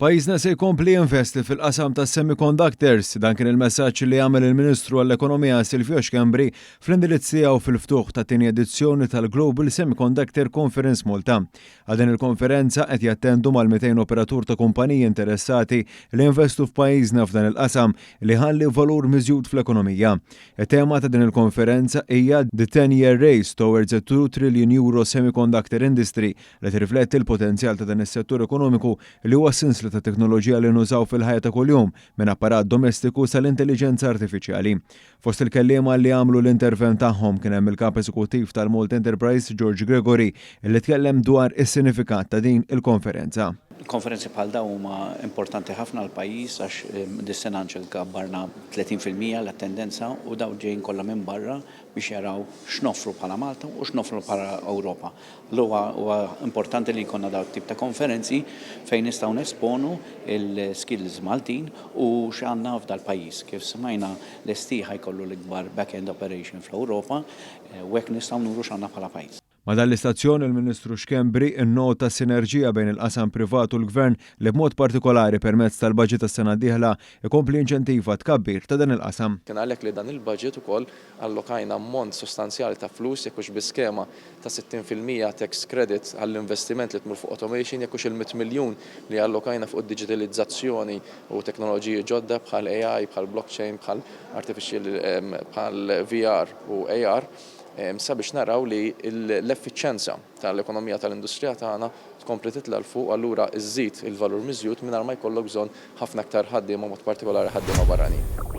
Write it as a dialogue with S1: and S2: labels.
S1: Pajjiżna se jkompli jinvesti fil-qasam tas-semiconductors, dan kien il-messaġġ li għamel il-Ministru għall-Ekonomija Silvio Xkembri fl-indirizz tiegħu fil-ftuħ ta' tieni edizzjoni tal-Global Semiconductor Conference Malta. Għal din il-konferenza qed jattendu mal-200 operatur ta' kumpaniji interessati li investu f'pajjiżna f'dan il-qasam li ħalli valur miżjud fl-ekonomija. Il-tema ta' din il-konferenza hija The 10-Year Race Towards a €2 trillion Semiconductor Industry li tirrifletti l-potenzjal ta' dan is-settur ekonomiku li huwa sinsla ta' teknoloġija li nużaw fil-ħajja ta' kuljum minn apparat domestiku sal-intelligenza artifiċjali. Fost il-kelliema li għamlu l-intervent tagħhom kien hemm il-kap eżekuttiv tal-Malta Enterprise George Gregory illi tkellem dwar is-sinifikat ta' din il-konferenza.
S2: Konferenzi bħal dawn huma importanti ħafna għal pajjiż għax dis-sena nkabbarna 30% l-attendenza u daw ġejjin kollha minn barra biex jaraw x'noffru bħala Malta u x'noffru bħala Ewropa. Huwa importanti li jkollna dawn tip ta' konferenzi fejn nistgħu nesponu il-skills Maltin u x'għandna f'dal pajjiż. Kif smajna l-STIħ jkollu l-ikbar back-end operation fl-Ewropa u hekk nistgħu nuru x'għandna bħala pajjiż.
S1: Ma dal-istazzjon il-Ministru Xkembri innota sinerġija bejn il-qasam privat u l-Gvern li b'mod partikolari permezz tal-baġit tas-sena d-dieħla ikompli inċentiva tkabbir ta' dan il-qasam.
S3: Kien għalhekk li dan il-baġit ukoll allokajna ammont sostanzjali ta' flus jekk hux biskema ta' 60% tax credit għall-investiment li tmur fuq automation jekk hux il-100 miljun li allokajna fuq id-digitalizzazzjoni u teknoloġiji ġodda bħal AI, bħal blockchain, bħal artificial bħal VR u AR. Sabiex naraw li l-effiċenza tal-ekonomija tal-industrija tagħna tkompli titla' l fuq allura iżżid il-valur miżjud mingħajr ma jkollok bżonn ħafna aktar ħaddiema mod partikolari ħaddiema barranin.